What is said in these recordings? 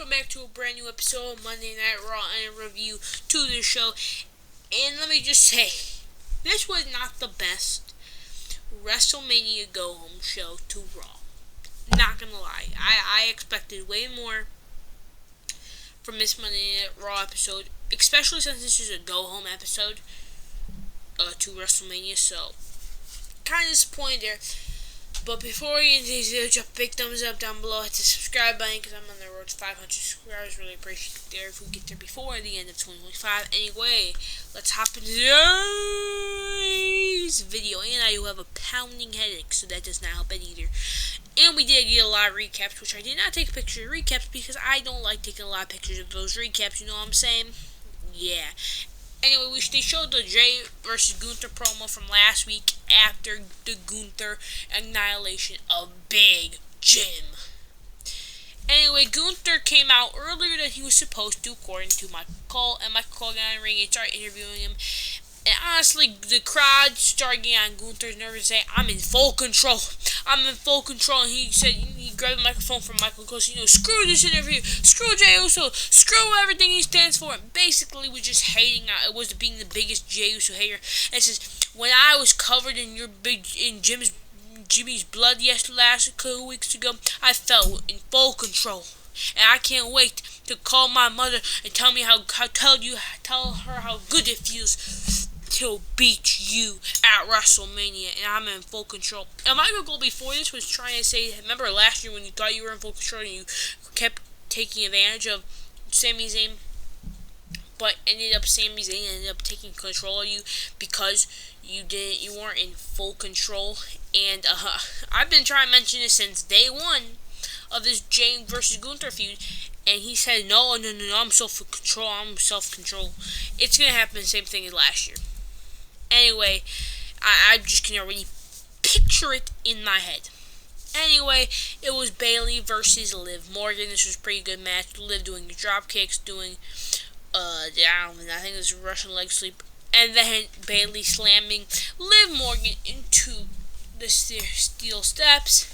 welcome back to a brand new episode of Monday Night Raw and a review to the show. And let me just say, this was not the best WrestleMania go-home show to Raw. Not gonna lie, I expected way more from this Monday Night Raw episode, especially since this is a go-home episode to WrestleMania, so kind of disappointed there. But before we get into this video, drop a big thumbs up down below. Hit the subscribe button because I'm on the road to 500 subscribers. Really appreciate it there if we get there before the end of 2025. Anyway, let's hop into today's video. And I do have a pounding headache, so that does not help it either. And we did get a lot of recaps, which I did not take pictures of recaps because I don't like taking a lot of pictures of those recaps. You know what I'm saying? Yeah. Anyway, they showed the Jay versus Gunther promo from last week after the Gunther annihilation of Big Jim. Anyway, Gunther came out earlier than he was supposed to, according to Michael Cole, and Michael Cole got in the ring and started interviewing him. And honestly, the crowd started getting on Gunther's nerves and saying, "I'm in full control. I'm in full control." And he said, he grabbed the microphone from Michael Cole, said, screw this interview, screw Jey Uso, screw everything he stands for. And basically was just hating out. It was being the biggest Jey Uso hater. And says, when I was covered in Jimmy's blood last couple weeks ago, I felt in full control. And I can't wait to call my mother and tell her how good it feels to beat you at WrestleMania, and I'm in full control. And Michael Cole before this was trying to say, remember last year when you thought you were in full control and you kept taking advantage of Sami Zayn, but Sami Zayn ended up taking control of you because you weren't in full control. And I've been trying to mention this since day one of this Jey versus Gunther feud, and he said, no, I'm self-control. It's gonna happen the same thing as last year. Anyway, I just can already picture it in my head. Anyway, it was Bayley versus Liv Morgan. This was a pretty good match. Liv doing the drop kicks, doing I think it was a Russian leg sweep, and then Bayley slamming Liv Morgan into the steel steps,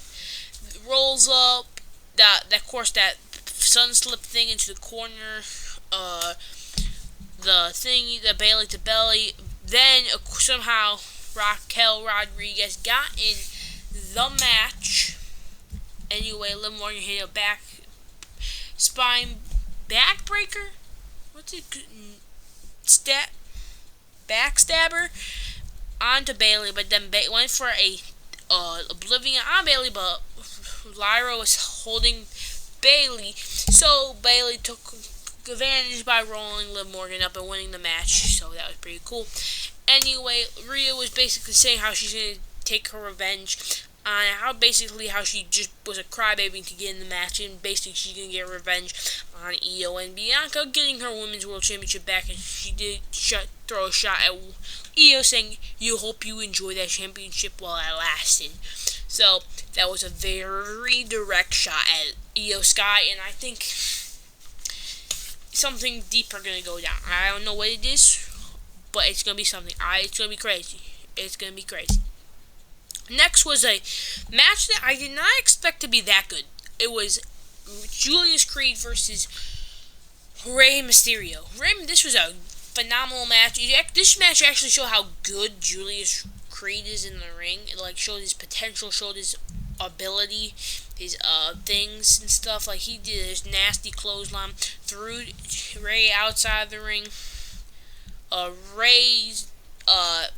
rolls up that sun slip thing into the corner, the Bayley to belly. Then somehow Raquel Rodriguez got in the match. Anyway, Liv Morgan hit a spine backbreaker. What's it? Backstabber onto Bayley, but then went for a Oblivion on Bayley, but Lyra was holding Bayley, so Bayley took advantage by rolling Liv Morgan up and winning the match, so that was pretty cool. Anyway, Rhea was basically saying how she's going to take her revenge on how she just was a crybaby to get in the match, and basically she's going to get revenge on Io and Bianca getting her Women's World Championship back, and she did throw a shot at Io saying, "You hope you enjoy that championship while it lasted." So that was a very direct shot at Io Sky, and I think something deeper gonna go down. I don't know what it is, but it's gonna be something. It's gonna be crazy. It's gonna be crazy. Next was a match that I did not expect to be that good. It was Julius Creed versus Rey Mysterio. This was a phenomenal match. This match actually showed how good Julius Creed is in the ring. It showed his potential, showed his ability, his things and stuff. Like he did his nasty clothesline, threw Ray outside the ring. Ray's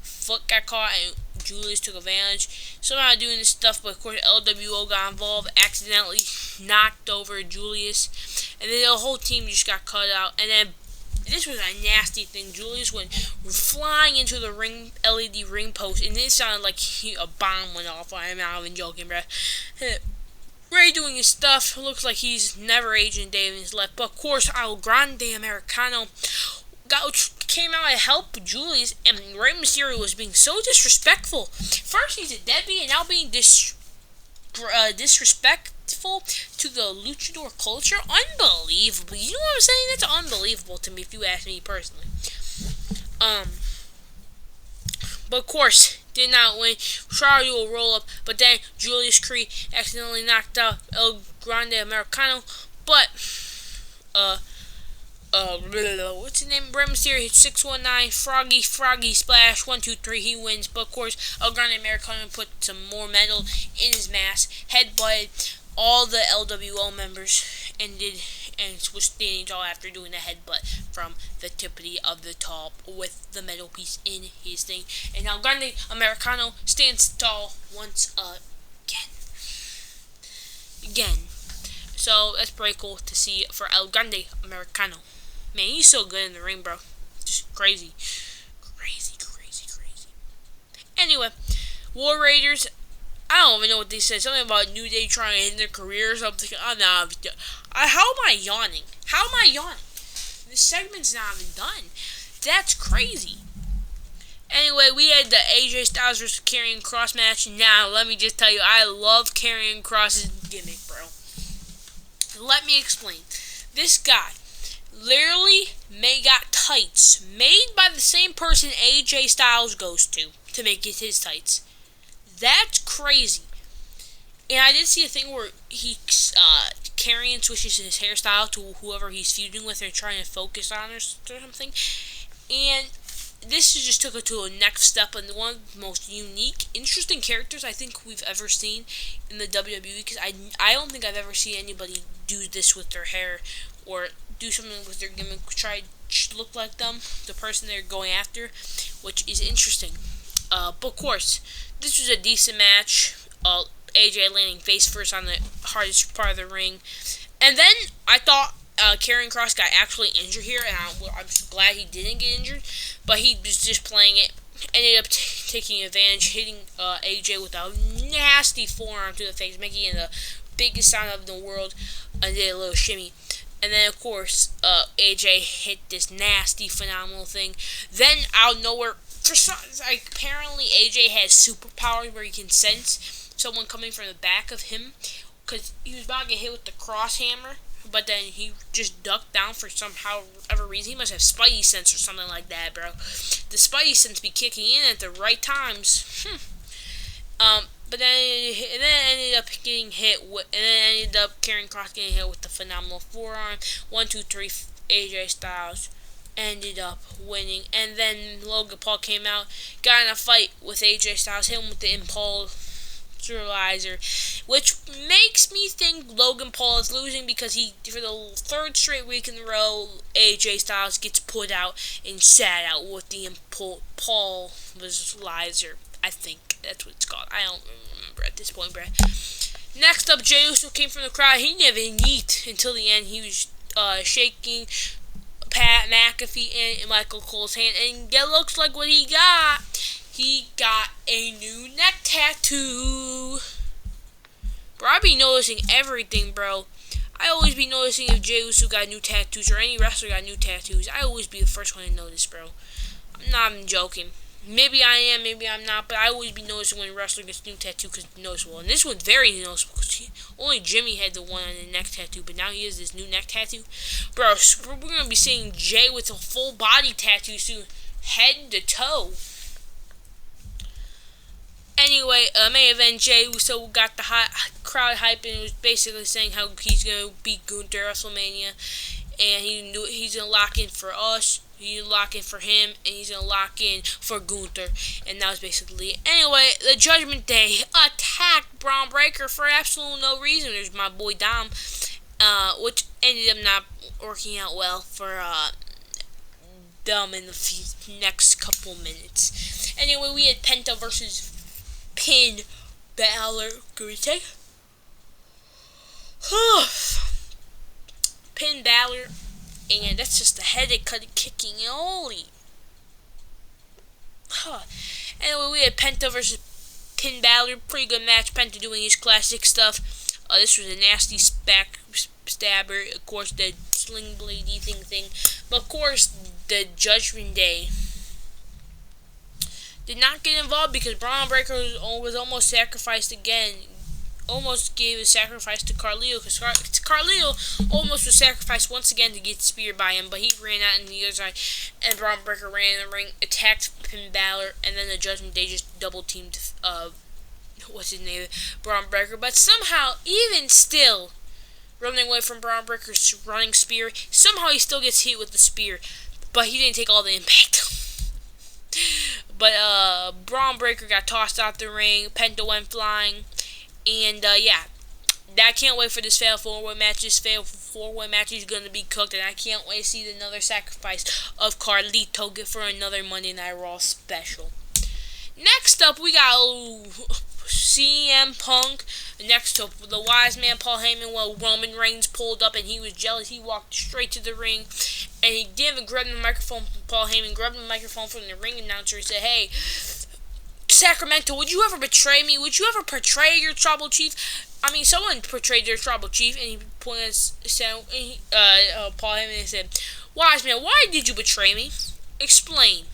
foot got caught and Julius took advantage. Somehow doing this stuff, but of course LWO got involved, accidentally knocked over Julius, and then the whole team just got cut out. And then this was a nasty thing. Julius went flying into the LED ring post, and it sounded like a bomb went off. I'm not even joking, bro. Ray doing his stuff. Looks like he's never aging day in his life. But of course, El Grande Americano came out to help Julius, and Rey Mysterio was being so disrespectful. First, he's a deadbeat, and now being disrespectful to the luchador culture. Unbelievable. You know what I'm saying? That's unbelievable to me, if you ask me personally. But of course, did not win. Tried to do a roll up, but then Julius Creed accidentally knocked out El Grande Americano. But what's his name? Rey Mysterio hits 619, Froggy Splash, 1, 2, 3, he wins. But of course, El Grande Americano put some more metal in his mask, headbutted all the LWO members, and was standing tall after doing a headbutt from the tippity of the top with the metal piece in his thing. And El Grande Americano stands tall once again. So that's pretty cool to see for El Grande Americano. Man, he's so good in the ring, bro. Just crazy. Anyway, War Raiders, I don't even know what they said. Something about New Day trying to end their career or something. How am I yawning? This segment's not even done. That's crazy. Anyway, we had the AJ Styles vs. Karrion Kross match. Now, let me just tell you, I love Karrion Kross's gimmick, bro. Let me explain. This guy literally got tights made by the same person AJ Styles goes to make it his tights. That's crazy. And I did see a thing where Karrion switches his hairstyle to whoever he's feuding with or trying to focus on or something. And this just took it to a next step, and one of the most unique, interesting characters I think we've ever seen in the WWE, because I don't think I've ever seen anybody do this with their hair or do something with their gimmick, try to look like them, the person they're going after, which is interesting. But of course, this was a decent match. AJ landing face first on the hardest part of the ring. And then I thought Karrion Kross got actually injured here, and I'm glad he didn't get injured, but he was just playing it. Ended up taking advantage, hitting AJ with a nasty forearm to the face, making it the biggest sound of the world, and did a little shimmy. And then, of course, AJ hit this nasty, phenomenal thing. Then, out of nowhere, apparently AJ has superpowers where he can sense someone coming from the back of him, because he was about to get hit with the cross hammer, but then he just ducked down for ever reason. He must have Spidey sense or something like that, bro. The Spidey sense be kicking in at the right times. But then ended up getting hit with, and then ended up Karrion Kross getting hit with the phenomenal forearm. 1, 2, 3, AJ Styles ended up winning. And then Logan Paul came out, got in a fight with AJ Styles, hit him with the impulsorizer, which makes me think Logan Paul is losing, because for the third straight week in a row, AJ Styles gets put out and sat out with the impulsorizer. I think that's what it's called. I don't remember at this point, bruh. Next up, Jey Uso came from the crowd. He never yeet until the end. He was shaking Pat McAfee and Michael Cole's hand, and it looks like what he got. He got a new neck tattoo. Bro, I be noticing everything, bro. I always be noticing if Jey Uso got new tattoos or any wrestler got new tattoos. I always be the first one to notice, bro. I'm not even joking. Maybe I am, maybe I'm not, but I always be noticing when a wrestler gets a new tattoo because it's noticeable. And this one's very noticeable because only Jimmy had the one on the neck tattoo, but now he has this new neck tattoo. Bro, we're going to be seeing Jay with a full body tattoo soon, head to toe. Anyway, main event, Jey Uso got the crowd hype, and was basically saying how he's going to beat Gunther at WrestleMania, and he's going to lock in for us. He's lock in for him, and he's going to lock in for Gunther. And that was basically it. Anyway, the Judgment Day attacked Braun Breaker for absolutely no reason. There's my boy Dom, which ended up not working out well for Dom in the next couple minutes. Anyway, we had Penta versus Finn Balor. Can we take? Finn Balor. And that's just a headache kicking. Holy. Anyway, we had Penta versus Finn Balor. Pretty good match. Penta doing his classic stuff. This was a nasty backstabber. Of course, the sling bladey thing. But of course, the Judgment Day did not get involved because Braun Breaker was almost sacrificed again. Almost gave a sacrifice to Carlito, because Carlito almost was sacrificed once again to get speared by him, but he ran out on the other side, and Braun Breaker ran in the ring, attacked Finn Balor, and then the Judgment Day just double teamed Braun Breaker. But somehow, even still, running away from Braun Breaker's running spear. Somehow he still gets hit with the spear, but he didn't take all the impact. But Braun Breaker got tossed out the ring. Penta went flying, and yeah. I can't wait for this fatal 4-way match. This fatal 4-way match is going to be cooked, and I can't wait to see another sacrifice of Carlito get for another Monday Night Raw special. Next up, we got CM Punk. Next up, the wise man Paul Heyman. While Roman Reigns pulled up and he was jealous, he walked straight to the ring, and he didn't even grab the microphone from Paul Heyman. Grabbed the microphone from the ring announcer and said, "Hey, Sacramento, would you ever betray me? Would you ever portray your tribal chief?" I mean, someone portrayed their tribal chief, and he pointed at Paul Heyman and said, "Wise man, why did you betray me? Explain.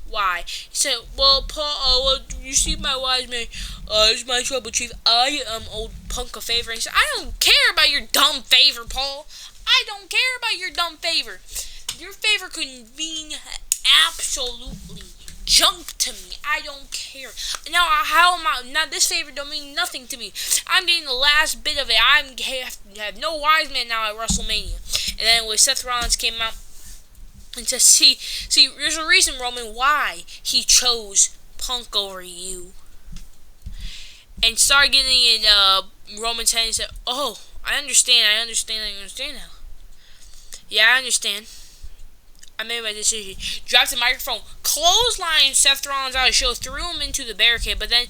Why?" He said, "Well, Paul, well, you see my wise man, it's my tribal chief. I owe Punk a favor." And he said, "I don't care about your dumb favor, Paul. I don't care about your dumb favor. Your favor could mean absolutely junk to me. I don't care. Now, how am I? Now, this favor don't mean nothing to me. I'm getting the last bit of it. I have no wise man now at WrestleMania." And then when Seth Rollins came out and said, see, there's a reason, Roman, why he chose Punk over you. And started getting in Roman's head and said, "Oh, I understand now. Yeah, I understand. I made my decision." Dropped the microphone, clotheslined Seth Rollins out of the show, threw him into the barricade, but then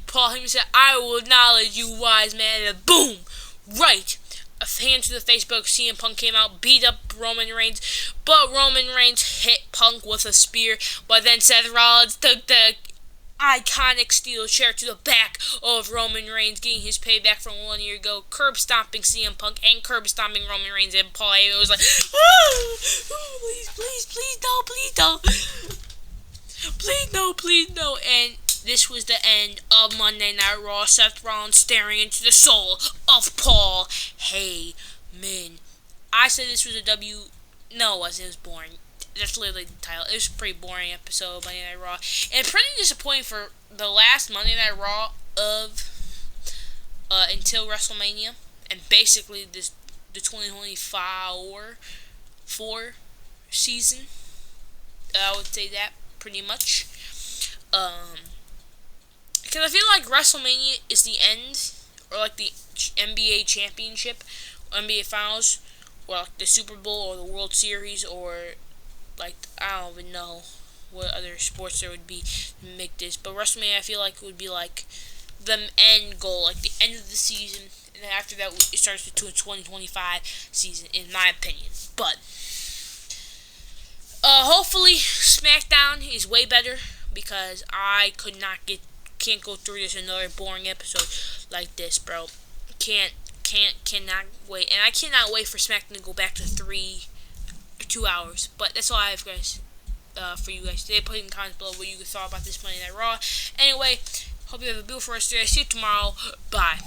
Paul Heyman said, "I will acknowledge you, wise man," and boom, right, a hand to the face, but CM Punk came out, beat up Roman Reigns, but Roman Reigns hit Punk with a spear, but then Seth Rollins took the iconic steel chair to the back of Roman Reigns, getting his payback from 1 year ago, curb stomping CM Punk and curb stomping Roman Reigns, and Paul Heyman was like, please no, and this was the end of Monday Night Raw. Seth Rollins staring into the soul of Paul Heyman. I said this was a W. No, it wasn't. It was boring. That's literally the title. It was a pretty boring episode of Monday Night Raw. And pretty disappointing for the last Monday Night Raw of until WrestleMania. And basically the 2024 season. I would say that pretty much. Because I feel like WrestleMania is the end, or like the NBA Championship, or NBA Finals, or like the Super Bowl, or the World Series, or like, I don't even know what other sports there would be to make this. But WrestleMania, I feel like it would be like the end goal, like the end of the season. And then after that, it starts with the 2025 season, in my opinion. But hopefully SmackDown is way better, because I can't go through this another boring episode like this, bro. Cannot wait. And I cannot wait for SmackDown to go back to 2 hours. But that's all I have, guys, for you guys today. Put in the comments below what you thought about this Monday Night Raw. Anyway, hope you have a beautiful rest of your day. See you tomorrow. Bye.